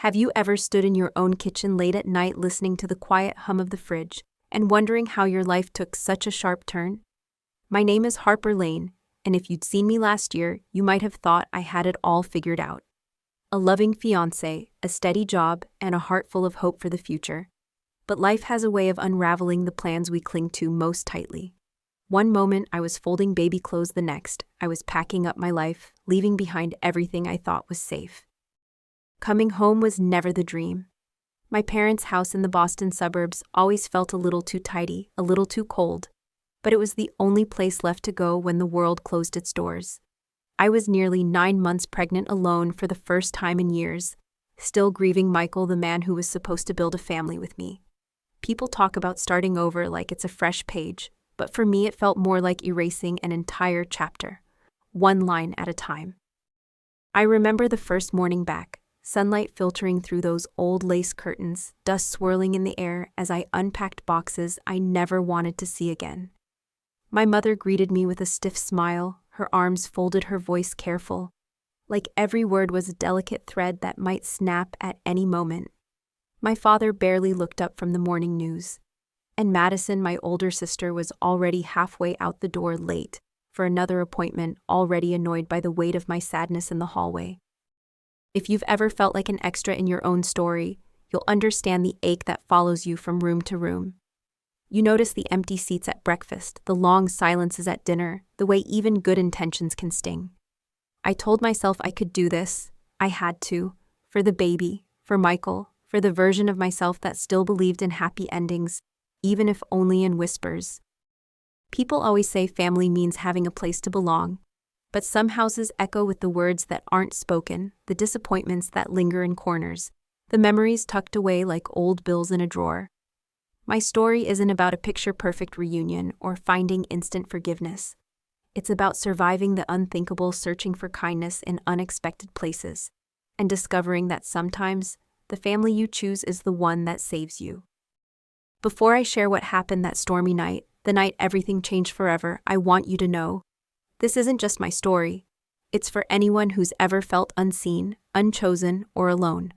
Have you ever stood in your own kitchen late at night listening to the quiet hum of the fridge and wondering how your life took such a sharp turn? My name is Harper Lane, and if you'd seen me last year, you might have thought I had it all figured out. A loving fiancé, a steady job, and a heart full of hope for the future. But life has a way of unraveling the plans we cling to most tightly. One moment I was folding baby clothes, the next I was packing up my life, leaving behind everything I thought was safe. Coming home was never the dream. My parents' house in the Boston suburbs always felt a little too tidy, a little too cold, but it was the only place left to go when the world closed its doors. I was nearly 9 months pregnant alone for the first time in years, still grieving Michael, the man who was supposed to build a family with me. People talk about starting over like it's a fresh page, but for me it felt more like erasing an entire chapter, one line at a time. I remember the first morning back, sunlight filtering through those old lace curtains, dust swirling in the air as I unpacked boxes I never wanted to see again. My mother greeted me with a stiff smile, her arms folded, her voice careful, like every word was a delicate thread that might snap at any moment. My father barely looked up from the morning news, and Madison, my older sister, was already halfway out the door, late for another appointment, already annoyed by the weight of my sadness in the hallway. If you've ever felt like an extra in your own story, you'll understand the ache that follows you from room to room. You notice the empty seats at breakfast, the long silences at dinner, the way even good intentions can sting. I told myself I could do this. I had to. For the baby, for Michael, for the version of myself that still believed in happy endings, even if only in whispers. People always say family means having a place to belong, but some houses echo with the words that aren't spoken, the disappointments that linger in corners, the memories tucked away like old bills in a drawer. My story isn't about a picture-perfect reunion or finding instant forgiveness. It's about surviving the unthinkable, searching for kindness in unexpected places, and discovering that sometimes the family you choose is the one that saves you. Before I share what happened that stormy night, the night everything changed forever, I want you to know, this isn't just my story. It's for anyone who's ever felt unseen, unchosen, or alone.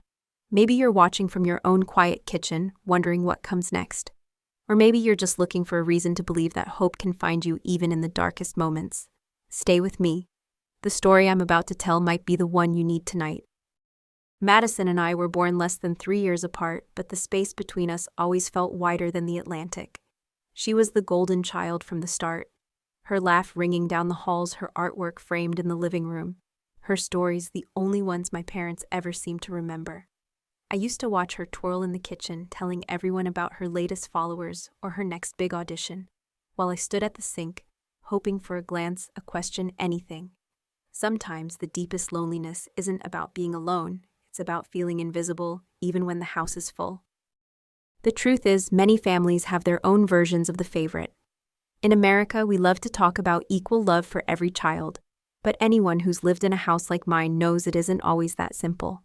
Maybe you're watching from your own quiet kitchen, wondering what comes next. Or maybe you're just looking for a reason to believe that hope can find you even in the darkest moments. Stay with me. The story I'm about to tell might be the one you need tonight. Madison and I were born less than 3 years apart, but the space between us always felt wider than the Atlantic. She was the golden child from the start. Her laugh ringing down the halls, her artwork framed in the living room. Her stories, the only ones my parents ever seemed to remember. I used to watch her twirl in the kitchen, telling everyone about her latest followers or her next big audition, while I stood at the sink, hoping for a glance, a question, anything. Sometimes the deepest loneliness isn't about being alone, it's about feeling invisible, even when the house is full. The truth is, many families have their own versions of the favorite. In America, we love to talk about equal love for every child, but anyone who's lived in a house like mine knows it isn't always that simple.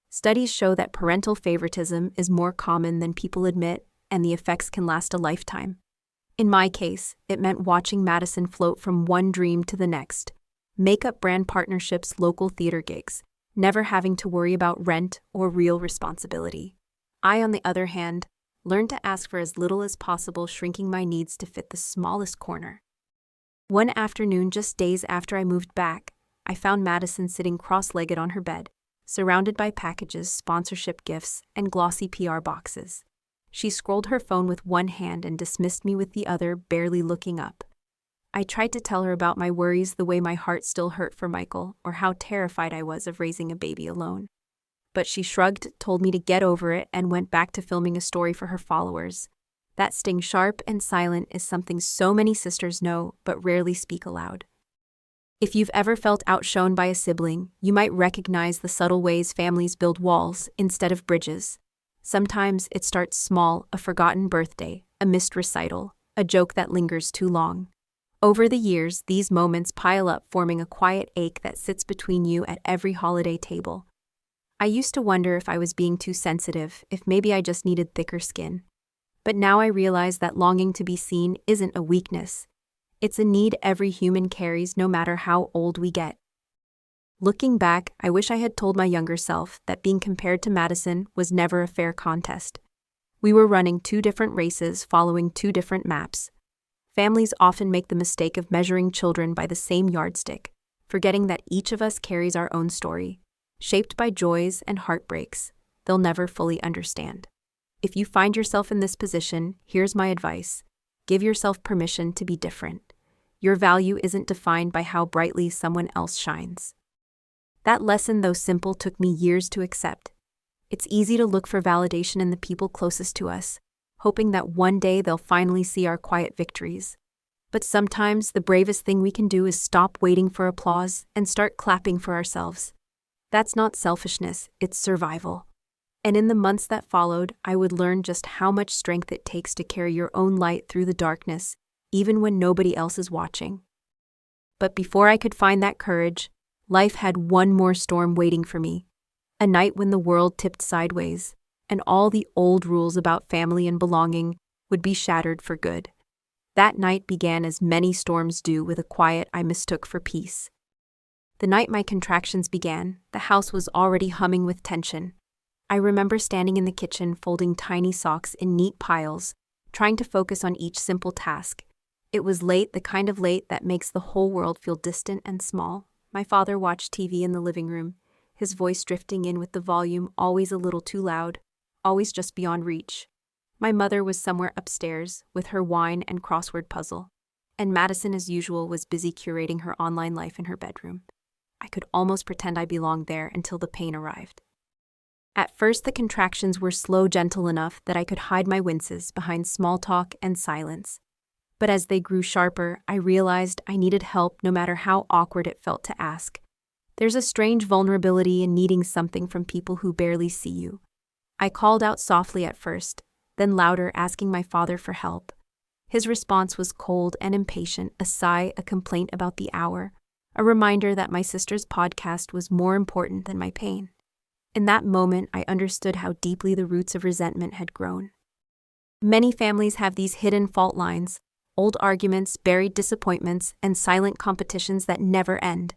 Studies show that parental favoritism is more common than people admit, and the effects can last a lifetime. In my case, it meant watching Madison float from one dream to the next, makeup brand partnerships, local theater gigs, never having to worry about rent or real responsibility. I, on the other hand, learned to ask for as little as possible, shrinking my needs to fit the smallest corner. One afternoon, just days after I moved back, I found Madison sitting cross-legged on her bed, surrounded by packages, sponsorship gifts, and glossy PR boxes. She scrolled her phone with one hand and dismissed me with the other, barely looking up. I tried to tell her about my worries, the way my heart still hurt for Michael, or how terrified I was of raising a baby alone. But she shrugged, told me to get over it, and went back to filming a story for her followers. That sting, sharp and silent, is something so many sisters know but rarely speak aloud. If you've ever felt outshone by a sibling, you might recognize the subtle ways families build walls instead of bridges. Sometimes it starts small, a forgotten birthday, a missed recital, a joke that lingers too long. Over the years, these moments pile up, forming a quiet ache that sits between you at every holiday table. I used to wonder if I was being too sensitive, if maybe I just needed thicker skin. But now I realize that longing to be seen isn't a weakness. It's a need every human carries, no matter how old we get. Looking back, I wish I had told my younger self that being compared to Madison was never a fair contest. We were running two different races following two different maps. Families often make the mistake of measuring children by the same yardstick, forgetting that each of us carries our own story, shaped by joys and heartbreaks they'll never fully understand. If you find yourself in this position, here's my advice. Give yourself permission to be different. Your value isn't defined by how brightly someone else shines. That lesson, though simple, took me years to accept. It's easy to look for validation in the people closest to us, hoping that one day they'll finally see our quiet victories. But sometimes the bravest thing we can do is stop waiting for applause and start clapping for ourselves. That's not selfishness, it's survival. And in the months that followed, I would learn just how much strength it takes to carry your own light through the darkness, even when nobody else is watching. But before I could find that courage, life had one more storm waiting for me. A night when the world tipped sideways, and all the old rules about family and belonging would be shattered for good. That night began as many storms do, with a quiet I mistook for peace. The night my contractions began, the house was already humming with tension. I remember standing in the kitchen folding tiny socks in neat piles, trying to focus on each simple task. It was late, the kind of late that makes the whole world feel distant and small. My father watched TV in the living room, his voice drifting in with the volume always a little too loud, always just beyond reach. My mother was somewhere upstairs with her wine and crossword puzzle, and Madison, as usual, was busy curating her online life in her bedroom. I could almost pretend I belonged there until the pain arrived. At first, the contractions were slow, gentle enough that I could hide my winces behind small talk and silence. But as they grew sharper, I realized I needed help no matter how awkward it felt to ask. There's a strange vulnerability in needing something from people who barely see you. I called out softly at first, then louder, asking my father for help. His response was cold and impatient, a sigh, a complaint about the hour, a reminder that my sister's podcast was more important than my pain. In that moment, I understood how deeply the roots of resentment had grown. Many families have these hidden fault lines, old arguments, buried disappointments, and silent competitions that never end.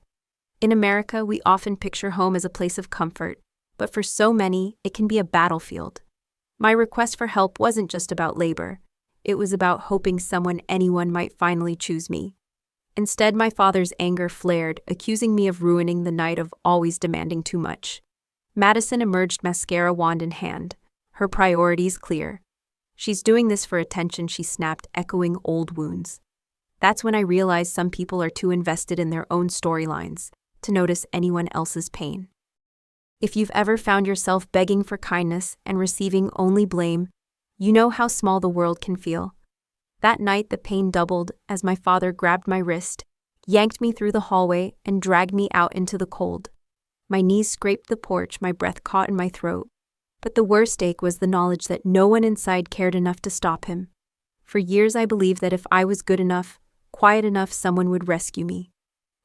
In America, we often picture home as a place of comfort, but for so many, it can be a battlefield. My request for help wasn't just about labor. It was about hoping anyone might finally choose me. Instead, my father's anger flared, accusing me of ruining the night, of always demanding too much. Madison emerged, mascara wand in hand, her priorities clear. She's doing this for attention, she snapped, echoing old wounds. That's when I realized some people are too invested in their own storylines to notice anyone else's pain. If you've ever found yourself begging for kindness and receiving only blame, you know how small the world can feel. That night, the pain doubled as my father grabbed my wrist, yanked me through the hallway, and dragged me out into the cold. My knees scraped the porch, my breath caught in my throat. But the worst ache was the knowledge that no one inside cared enough to stop him. For years I believed that if I was good enough, quiet enough, someone would rescue me.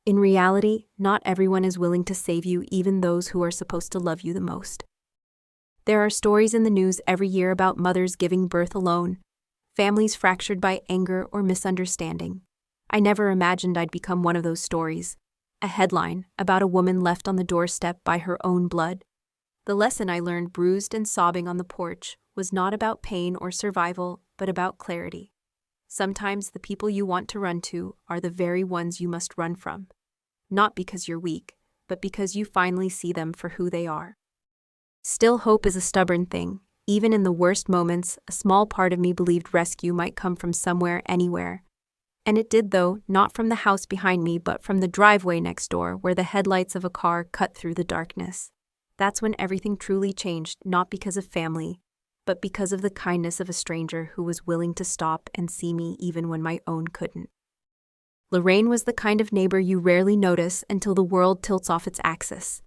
In reality, not everyone is willing to save you, even those who are supposed to love you the most. There are stories in the news every year about mothers giving birth alone, families fractured by anger or misunderstanding. I never imagined I'd become one of those stories, a headline about a woman left on the doorstep by her own blood. The lesson I learned, bruised and sobbing on the porch, was not about pain or survival, but about clarity. Sometimes the people you want to run to are the very ones you must run from. Not because you're weak, but because you finally see them for who they are. Still, hope is a stubborn thing. Even in the worst moments, a small part of me believed rescue might come from somewhere, anywhere. And it did, though, not from the house behind me, but from the driveway next door, where the headlights of a car cut through the darkness. That's when everything truly changed, not because of family, but because of the kindness of a stranger who was willing to stop and see me even when my own couldn't. Lorraine was the kind of neighbor you rarely notice until the world tilts off its axis.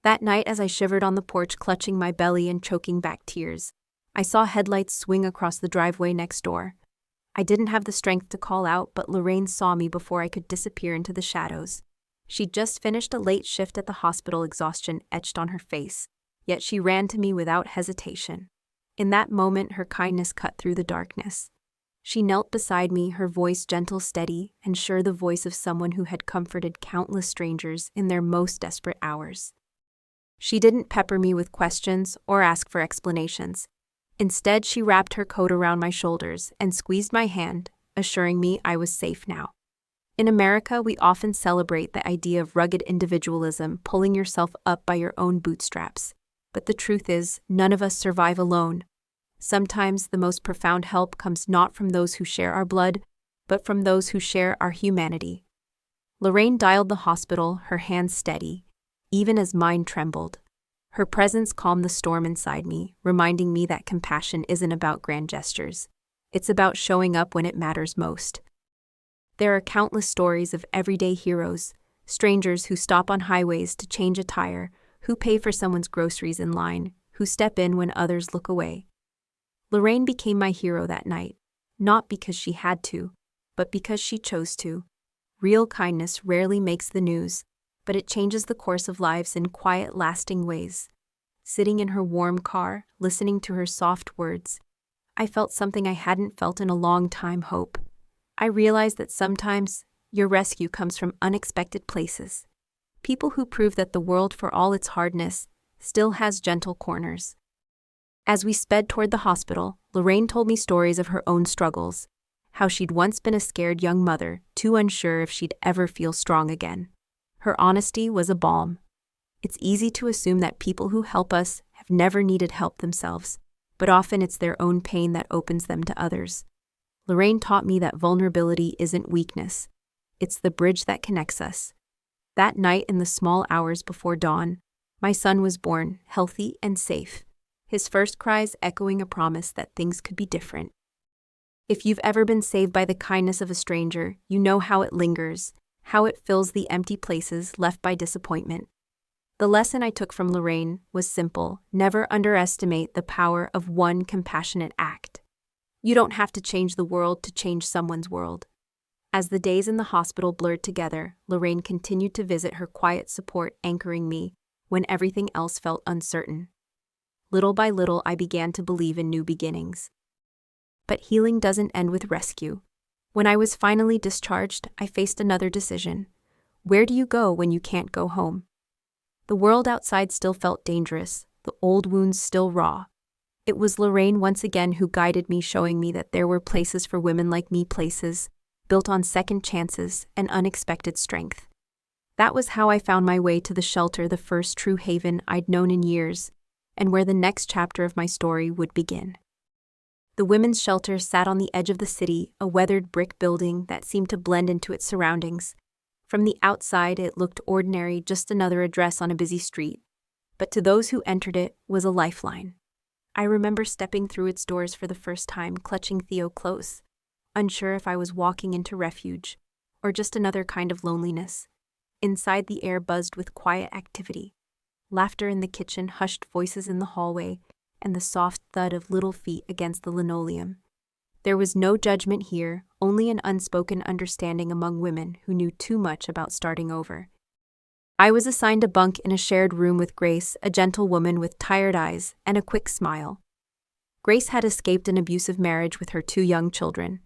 That night, as I shivered on the porch, clutching my belly and choking back tears, I saw headlights swing across the driveway next door. I didn't have the strength to call out, but Lorraine saw me before I could disappear into the shadows. She'd just finished a late shift at the hospital, exhaustion etched on her face, yet she ran to me without hesitation. In that moment, her kindness cut through the darkness. She knelt beside me, her voice gentle, steady, and sure, the voice of someone who had comforted countless strangers in their most desperate hours. She didn't pepper me with questions or ask for explanations. Instead, she wrapped her coat around my shoulders and squeezed my hand, assuring me I was safe now. In America, we often celebrate the idea of rugged individualism, pulling yourself up by your own bootstraps. But the truth is, none of us survive alone. Sometimes the most profound help comes not from those who share our blood, but from those who share our humanity. Lorraine dialed the hospital, her hands steady, even as mine trembled. Her presence calmed the storm inside me, reminding me that compassion isn't about grand gestures. It's about showing up when it matters most. There are countless stories of everyday heroes, strangers who stop on highways to change a tire, who pay for someone's groceries in line, who step in when others look away. Lorraine became my hero that night, not because she had to, but because she chose to. Real kindness rarely makes the news, but it changes the course of lives in quiet, lasting ways. Sitting in her warm car, listening to her soft words, I felt something I hadn't felt in a long time: hope. I realized that sometimes your rescue comes from unexpected places. People who prove that the world, for all its hardness, still has gentle corners. As we sped toward the hospital, Lorraine told me stories of her own struggles, how she'd once been a scared young mother, too unsure if she'd ever feel strong again. Her honesty was a balm. It's easy to assume that people who help us have never needed help themselves, but often it's their own pain that opens them to others. Lorraine taught me that vulnerability isn't weakness. It's the bridge that connects us. That night, in the small hours before dawn, my son was born, healthy and safe, his first cries echoing a promise that things could be different. If you've ever been saved by the kindness of a stranger, you know how it lingers, how it fills the empty places left by disappointment. The lesson I took from Lorraine was simple: never underestimate the power of one compassionate act. You don't have to change the world to change someone's world. As the days in the hospital blurred together, Lorraine continued to visit, her quiet support anchoring me when everything else felt uncertain. Little by little, I began to believe in new beginnings. But healing doesn't end with rescue. When I was finally discharged, I faced another decision. Where do you go when you can't go home? The world outside still felt dangerous, the old wounds still raw. It was Lorraine once again who guided me, showing me that there were places for women like me, places built on second chances and unexpected strength. That was how I found my way to the shelter, the first true haven I'd known in years, and where the next chapter of my story would begin. The women's shelter sat on the edge of the city, a weathered brick building that seemed to blend into its surroundings. From the outside, it looked ordinary, just another address on a busy street. But to those who entered it was a lifeline. I remember stepping through its doors for the first time, clutching Theo close, unsure if I was walking into refuge or just another kind of loneliness. Inside, the air buzzed with quiet activity. Laughter in the kitchen, hushed voices in the hallway, and the soft thud of little feet against the linoleum. There was no judgment here, only an unspoken understanding among women who knew too much about starting over. I was assigned a bunk in a shared room with Grace, a gentle woman with tired eyes and a quick smile. Grace had escaped an abusive marriage with her 2 young children.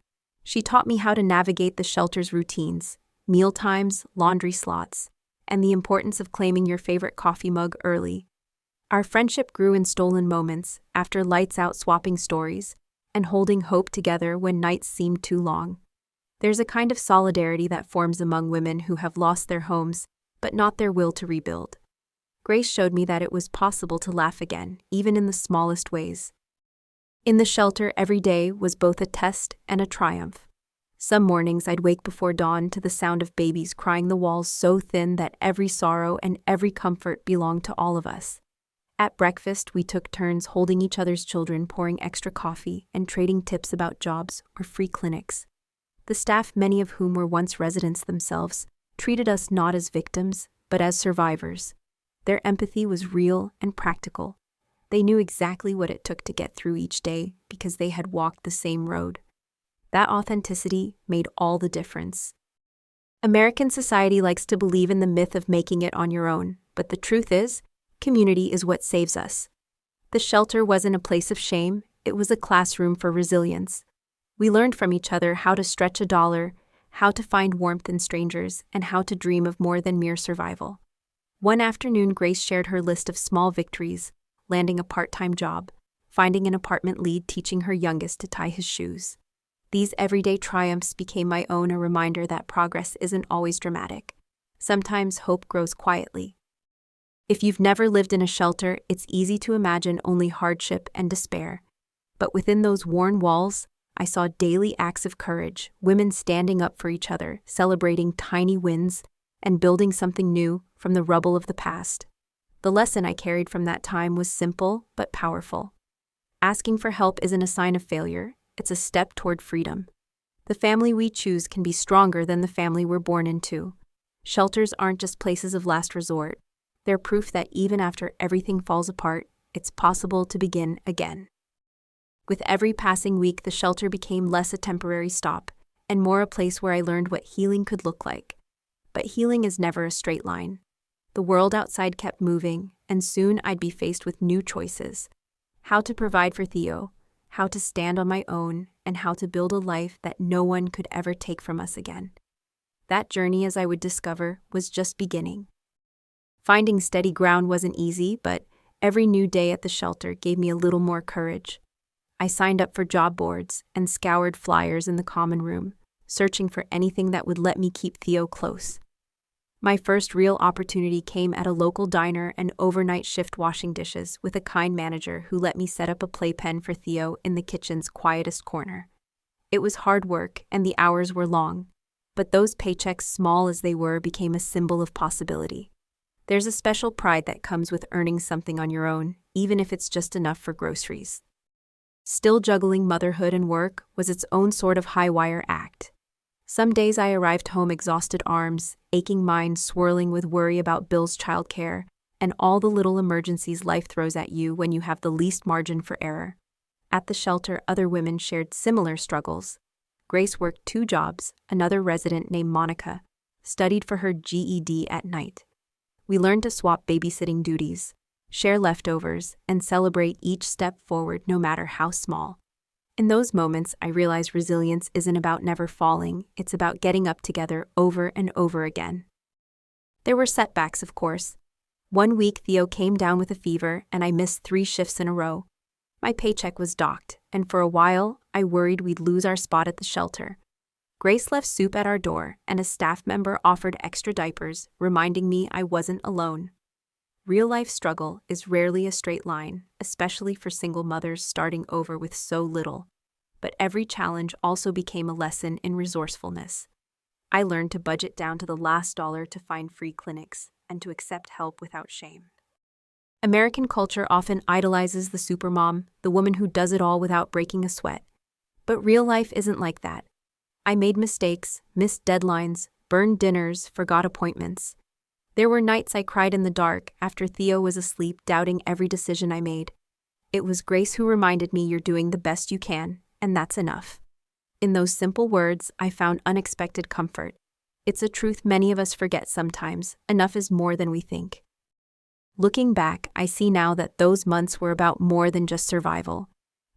She taught me how to navigate the shelter's routines, meal times, laundry slots, and the importance of claiming your favorite coffee mug early. Our friendship grew in stolen moments, after lights out, swapping stories, and holding hope together when nights seemed too long. There's a kind of solidarity that forms among women who have lost their homes, but not their will to rebuild. Grace showed me that it was possible to laugh again, even in the smallest ways. In the shelter, every day was both a test and a triumph. Some mornings I'd wake before dawn to the sound of babies crying, the walls so thin that every sorrow and every comfort belonged to all of us. At breakfast, we took turns holding each other's children, pouring extra coffee, and trading tips about jobs or free clinics. The staff, many of whom were once residents themselves, treated us not as victims, but as survivors. Their empathy was real and practical. They knew exactly what it took to get through each day because they had walked the same road. That authenticity made all the difference. American society likes to believe in the myth of making it on your own, but the truth is, community is what saves us. The shelter wasn't a place of shame, it was a classroom for resilience. We learned from each other how to stretch a dollar, how to find warmth in strangers, and how to dream of more than mere survival. One afternoon, Grace shared her list of small victories: landing a part-time job, finding an apartment lead, teaching her youngest to tie his shoes. These everyday triumphs became my own, a reminder that progress isn't always dramatic. Sometimes hope grows quietly. If you've never lived in a shelter, it's easy to imagine only hardship and despair. But within those worn walls, I saw daily acts of courage, women standing up for each other, celebrating tiny wins, and building something new from the rubble of the past. The lesson I carried from that time was simple but powerful. Asking for help isn't a sign of failure, it's a step toward freedom. The family we choose can be stronger than the family we're born into. Shelters aren't just places of last resort. They're proof that even after everything falls apart, it's possible to begin again. With every passing week, the shelter became less a temporary stop and more a place where I learned what healing could look like. But healing is never a straight line. The world outside kept moving, and soon I'd be faced with new choices: how to provide for Theo, how to stand on my own, and how to build a life that no one could ever take from us again. That journey, as I would discover, was just beginning. Finding steady ground wasn't easy, but every new day at the shelter gave me a little more courage. I signed up for job boards and scoured flyers in the common room, searching for anything that would let me keep Theo close. My first real opportunity came at a local diner and overnight shift washing dishes with a kind manager who let me set up a playpen for Theo in the kitchen's quietest corner. It was hard work and the hours were long, but those paychecks, small as they were, became a symbol of possibility. There's a special pride that comes with earning something on your own, even if it's just enough for groceries. Still, juggling motherhood and work was its own sort of high-wire act. Some days I arrived home, exhausted arms, aching mind, swirling with worry about bills, childcare, and all the little emergencies life throws at you when you have the least margin for error. At the shelter, other women shared similar struggles. Grace worked 2 jobs. Another resident named Monica studied for her GED at night. We learned to swap babysitting duties, share leftovers, and celebrate each step forward, no matter how small. In those moments, I realized resilience isn't about never falling, it's about getting up together over and over again. There were setbacks, of course. One week, Theo came down with a fever, and I missed 3 shifts in a row. My paycheck was docked, and for a while, I worried we'd lose our spot at the shelter. Grace left soup at our door, and a staff member offered extra diapers, reminding me I wasn't alone. Real-life struggle is rarely a straight line, especially for single mothers starting over with so little. But every challenge also became a lesson in resourcefulness. I learned to budget down to the last dollar to find free clinics and to accept help without shame. American culture often idolizes the supermom, the woman who does it all without breaking a sweat. But real life isn't like that. I made mistakes, missed deadlines, burned dinners, forgot appointments. There were nights I cried in the dark after Theo was asleep, doubting every decision I made. It was Grace who reminded me, you're doing the best you can, and that's enough. In those simple words, I found unexpected comfort. It's a truth many of us forget sometimes: enough is more than we think. Looking back, I see now that those months were about more than just survival.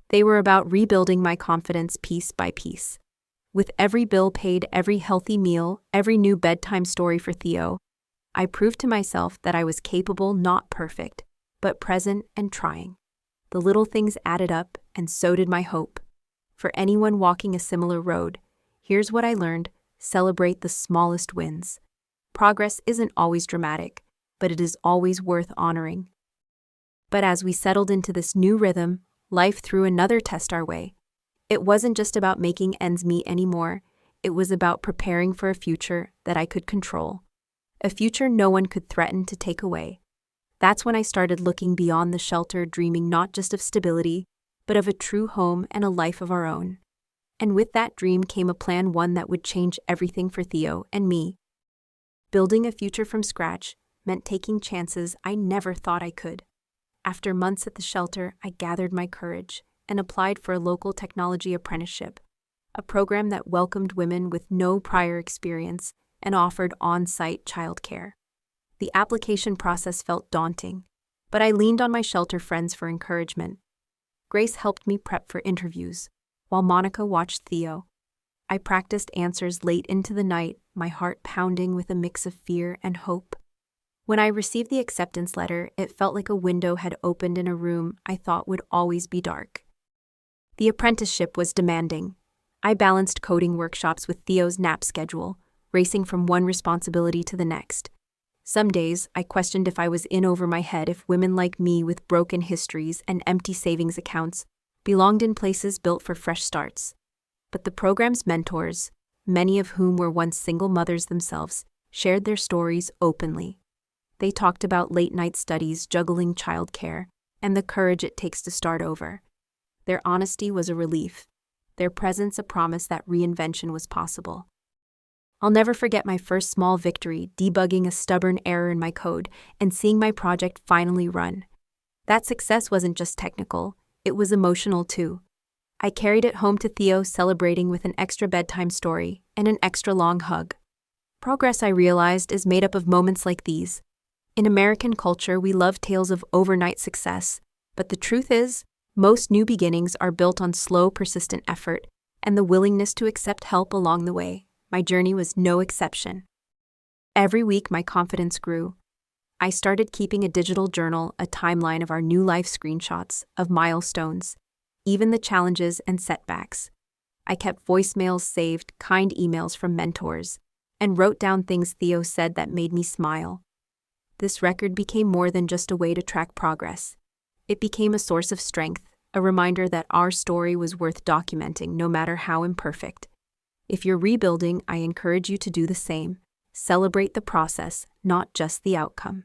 They were about rebuilding my confidence piece by piece. With every bill paid, every healthy meal, every new bedtime story for Theo, I proved to myself that I was capable, not perfect, but present and trying. The little things added up, and so did my hope. For anyone walking a similar road, here's what I learned: celebrate the smallest wins. Progress isn't always dramatic, but it is always worth honoring. But as we settled into this new rhythm, life threw another test our way. It wasn't just about making ends meet anymore. It was about preparing for a future that I could control. A future no one could threaten to take away. That's when I started looking beyond the shelter, dreaming not just of stability, but of a true home and a life of our own. And with that dream came a plan, one that would change everything for Theo and me. Building a future from scratch meant taking chances I never thought I could. After months at the shelter, I gathered my courage and applied for a local technology apprenticeship, a program that welcomed women with no prior experience and offered on-site childcare. The application process felt daunting, but I leaned on my shelter friends for encouragement. Grace helped me prep for interviews, while Monica watched Theo. I practiced answers late into the night, my heart pounding with a mix of fear and hope. When I received the acceptance letter, it felt like a window had opened in a room I thought would always be dark. The apprenticeship was demanding. I balanced coding workshops with Theo's nap schedule, racing from one responsibility to the next. Some days, I questioned if I was in over my head if women like me with broken histories and empty savings accounts belonged in places built for fresh starts. But the program's mentors, many of whom were once single mothers themselves, shared their stories openly. They talked about late-night studies, juggling childcare, and the courage it takes to start over. Their honesty was a relief, their presence a promise that reinvention was possible. I'll never forget my first small victory, debugging a stubborn error in my code and seeing my project finally run. That success wasn't just technical, it was emotional too. I carried it home to Theo, celebrating with an extra bedtime story and an extra long hug. Progress, I realized, is made up of moments like these. In American culture, we love tales of overnight success, but the truth is, most new beginnings are built on slow, persistent effort and the willingness to accept help along the way. My journey was no exception. Every week, my confidence grew. I started keeping a digital journal, a timeline of our new life screenshots, of milestones, even the challenges and setbacks. I kept voicemails saved, kind emails from mentors, and wrote down things Theo said that made me smile. This record became more than just a way to track progress. It became a source of strength, a reminder that our story was worth documenting no matter how imperfect. If you're rebuilding, I encourage you to do the same. Celebrate the process, not just the outcome.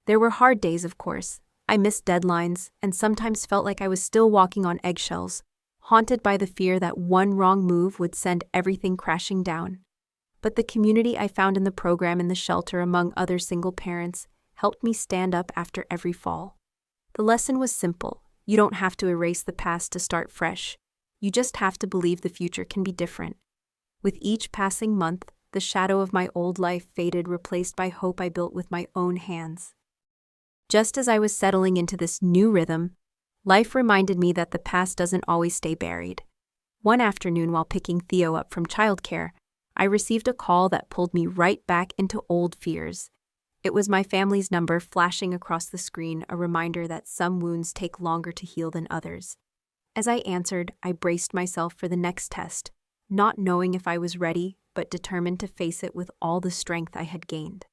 There were hard days, of course. I missed deadlines and sometimes felt like I was still walking on eggshells, haunted by the fear that one wrong move would send everything crashing down. But the community I found in the program and the shelter among other single parents helped me stand up after every fall. The lesson was simple. You don't have to erase the past to start fresh. You just have to believe the future can be different. With each passing month, the shadow of my old life faded, replaced by hope I built with my own hands. Just as I was settling into this new rhythm, life reminded me that the past doesn't always stay buried. One afternoon, while picking Theo up from childcare, I received a call that pulled me right back into old fears. It was my family's number flashing across the screen, a reminder that some wounds take longer to heal than others. As I answered, I braced myself for the next test, not knowing if I was ready, but determined to face it with all the strength I had gained.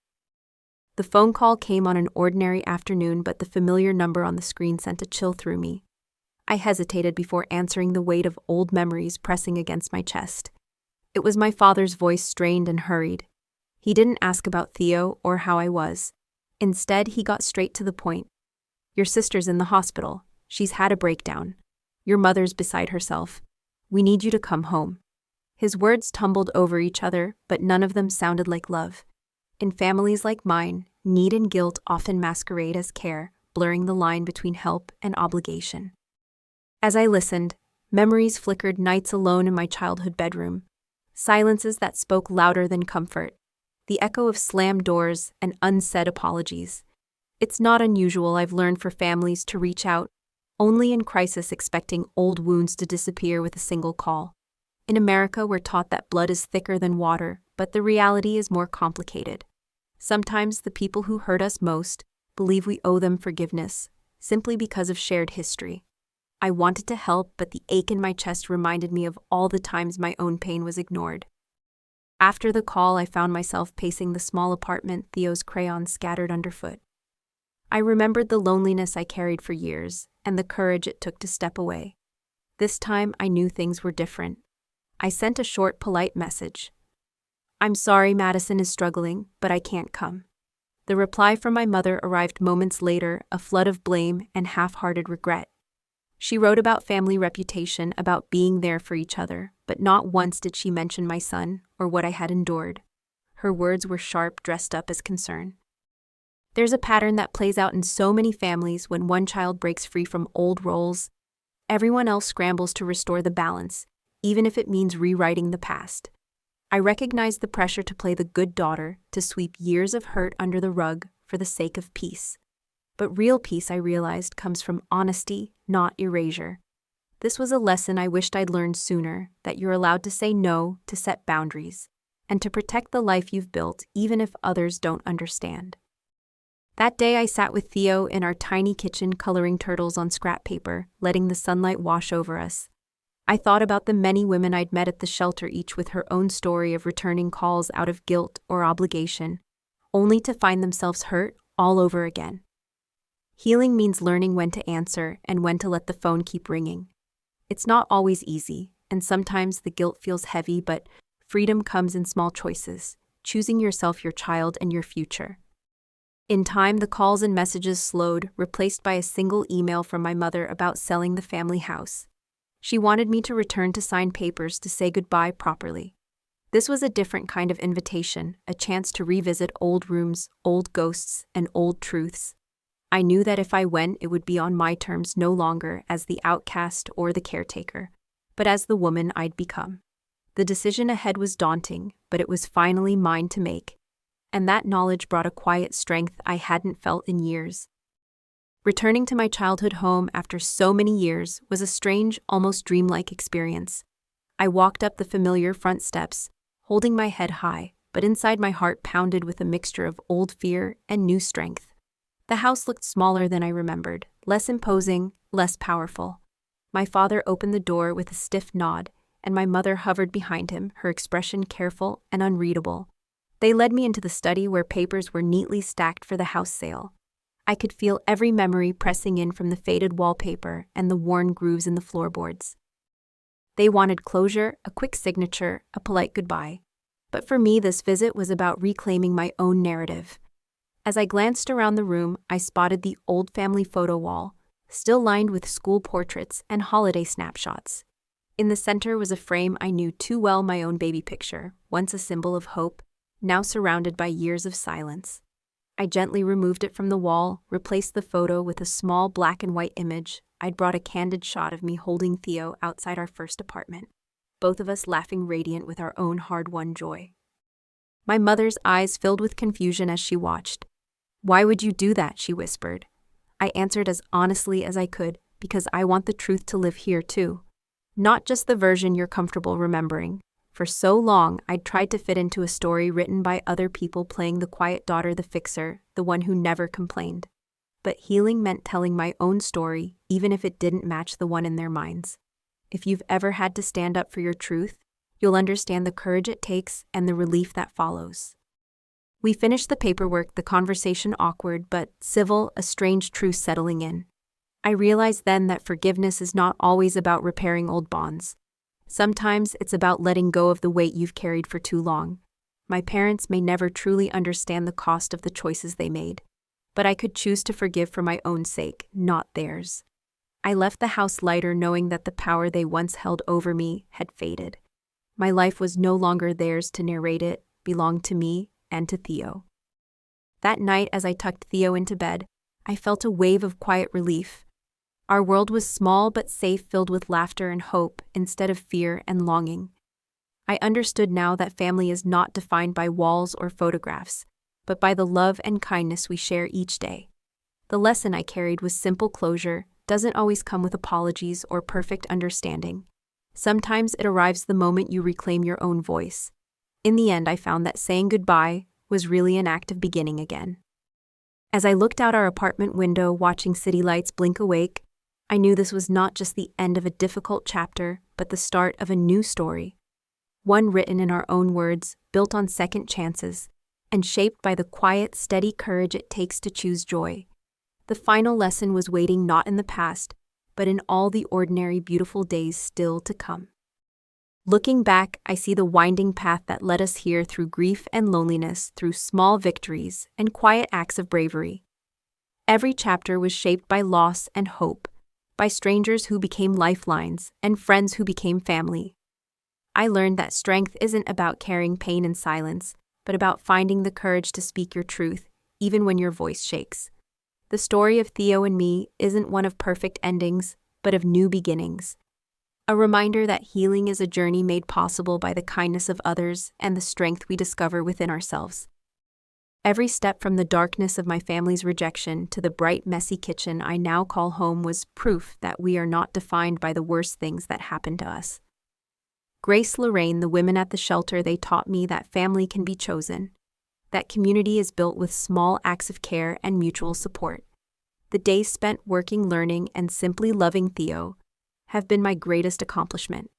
The phone call came on an ordinary afternoon, but the familiar number on the screen sent a chill through me. I hesitated before answering, the weight of old memories pressing against my chest. It was my father's voice, strained and hurried. He didn't ask about Theo or how I was. Instead, he got straight to the point. "Your sister's in the hospital. She's had a breakdown. Your mother's beside herself. We need you to come home." His words tumbled over each other, but none of them sounded like love. In families like mine, need and guilt often masquerade as care, blurring the line between help and obligation. As I listened, memories flickered, nights alone in my childhood bedroom, silences that spoke louder than comfort, the echo of slammed doors and unsaid apologies. It's not unusual, I've learned, for families to reach out only in crisis, expecting old wounds to disappear with a single call. In America, we're taught that blood is thicker than water, but the reality is more complicated. Sometimes the people who hurt us most believe we owe them forgiveness, simply because of shared history. I wanted to help, but the ache in my chest reminded me of all the times my own pain was ignored. After the call, I found myself pacing the small apartment, Theo's crayons scattered underfoot. I remembered the loneliness I carried for years, and the courage it took to step away. This time, I knew things were different. I sent a short, polite message. "I'm sorry Madison is struggling, but I can't come." The reply from my mother arrived moments later, a flood of blame and half-hearted regret. She wrote about family reputation, about being there for each other, but not once did she mention my son or what I had endured. Her words were sharp, dressed up as concern. There's a pattern that plays out in so many families. When one child breaks free from old roles, everyone else scrambles to restore the balance, even if it means rewriting the past. I recognized the pressure to play the good daughter, to sweep years of hurt under the rug for the sake of peace. But real peace, I realized, comes from honesty, not erasure. This was a lesson I wished I'd learned sooner, that you're allowed to say no, to set boundaries, and to protect the life you've built even if others don't understand. That day I sat with Theo in our tiny kitchen coloring turtles on scrap paper, letting the sunlight wash over us. I thought about the many women I'd met at the shelter, each with her own story of returning calls out of guilt or obligation, only to find themselves hurt all over again. Healing means learning when to answer and when to let the phone keep ringing. It's not always easy, and sometimes the guilt feels heavy, but freedom comes in small choices, choosing yourself, your child, and your future. In time, the calls and messages slowed, replaced by a single email from my mother about selling the family house. She wanted me to return to sign papers to say goodbye properly. This was a different kind of invitation, a chance to revisit old rooms, old ghosts, and old truths. I knew that if I went, it would be on my terms, no longer as the outcast or the caretaker, but as the woman I'd become. The decision ahead was daunting, but it was finally mine to make, and that knowledge brought a quiet strength I hadn't felt in years. Returning to my childhood home after so many years was a strange, almost dreamlike experience. I walked up the familiar front steps, holding my head high, but inside my heart pounded with a mixture of old fear and new strength. The house looked smaller than I remembered, less imposing, less powerful. My father opened the door with a stiff nod, and my mother hovered behind him, her expression careful and unreadable. They led me into the study where papers were neatly stacked for the house sale. I could feel every memory pressing in from the faded wallpaper and the worn grooves in the floorboards. They wanted closure, a quick signature, a polite goodbye. But for me, this visit was about reclaiming my own narrative. As I glanced around the room, I spotted the old family photo wall, still lined with school portraits and holiday snapshots. In the center was a frame I knew too well, my own baby picture, once a symbol of hope, now surrounded by years of silence. I gently removed it from the wall, replaced the photo with a small black and white image. I'd brought a candid shot of me holding Theo outside our first apartment, both of us laughing, radiant with our own hard-won joy. My mother's eyes filled with confusion as she watched. "Why would you do that?" she whispered. I answered as honestly as I could, because I want the truth to live here too. Not just the version you're comfortable remembering. For so long, I'd tried to fit into a story written by other people, playing the quiet daughter, the fixer, the one who never complained. But healing meant telling my own story, even if it didn't match the one in their minds. If you've ever had to stand up for your truth, you'll understand the courage it takes and the relief that follows. We finished the paperwork, the conversation awkward but civil, a strange truce settling in. I realized then that forgiveness is not always about repairing old bonds. Sometimes it's about letting go of the weight you've carried for too long. My parents may never truly understand the cost of the choices they made, but I could choose to forgive for my own sake, not theirs. I left the house lighter, knowing that the power they once held over me had faded. My life was no longer theirs to narrate, it belonged to me and to Theo. That night, as I tucked Theo into bed, I felt a wave of quiet relief. Our world was small but safe, filled with laughter and hope instead of fear and longing. I understood now that family is not defined by walls or photographs, but by the love and kindness we share each day. The lesson I carried was simple: closure doesn't always come with apologies or perfect understanding. Sometimes it arrives the moment you reclaim your own voice. In the end, I found that saying goodbye was really an act of beginning again. As I looked out our apartment window, watching city lights blink awake, I knew this was not just the end of a difficult chapter, but the start of a new story. One written in our own words, built on second chances, and shaped by the quiet, steady courage it takes to choose joy. The final lesson was waiting not in the past, but in all the ordinary, beautiful days still to come. Looking back, I see the winding path that led us here, through grief and loneliness, through small victories and quiet acts of bravery. Every chapter was shaped by loss and hope, by strangers who became lifelines and friends who became family. I learned that strength isn't about carrying pain in silence, but about finding the courage to speak your truth, even when your voice shakes. The story of Theo and me isn't one of perfect endings, but of new beginnings. A reminder that healing is a journey made possible by the kindness of others and the strength we discover within ourselves. Every step from the darkness of my family's rejection to the bright, messy kitchen I now call home was proof that we are not defined by the worst things that happen to us. Grace, Lorraine, the women at the shelter, they taught me that family can be chosen, that community is built with small acts of care and mutual support. The days spent working, learning, and simply loving Theo have been my greatest accomplishment.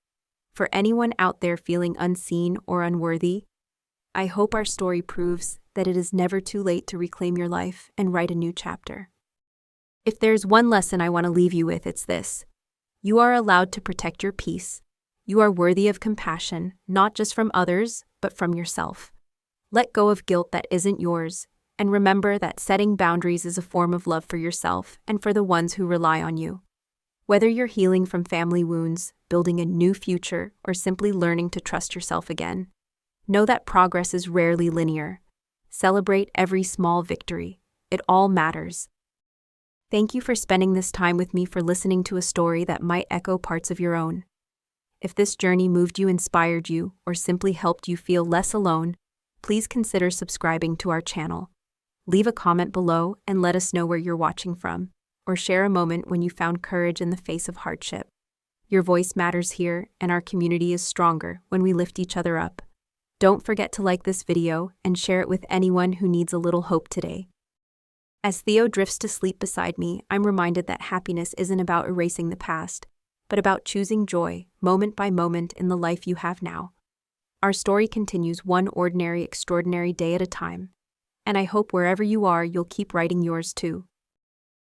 For anyone out there feeling unseen or unworthy, I hope our story proves that it is never too late to reclaim your life and write a new chapter. If there's one lesson I want to leave you with, it's this. You are allowed to protect your peace. You are worthy of compassion, not just from others, but from yourself. Let go of guilt that isn't yours, and remember that setting boundaries is a form of love for yourself and for the ones who rely on you. Whether you're healing from family wounds, building a new future, or simply learning to trust yourself again, know that progress is rarely linear. Celebrate every small victory. It all matters. Thank you for spending this time with me, for listening to a story that might echo parts of your own. If this journey moved you, inspired you, or simply helped you feel less alone, please consider subscribing to our channel. Leave a comment below and let us know where you're watching from, or share a moment when you found courage in the face of hardship. Your voice matters here, and our community is stronger when we lift each other up. Don't forget to like this video and share it with anyone who needs a little hope today. As Theo drifts to sleep beside me, I'm reminded that happiness isn't about erasing the past, but about choosing joy, moment by moment, in the life you have now. Our story continues, one ordinary, extraordinary day at a time, and I hope wherever you are, you'll keep writing yours too.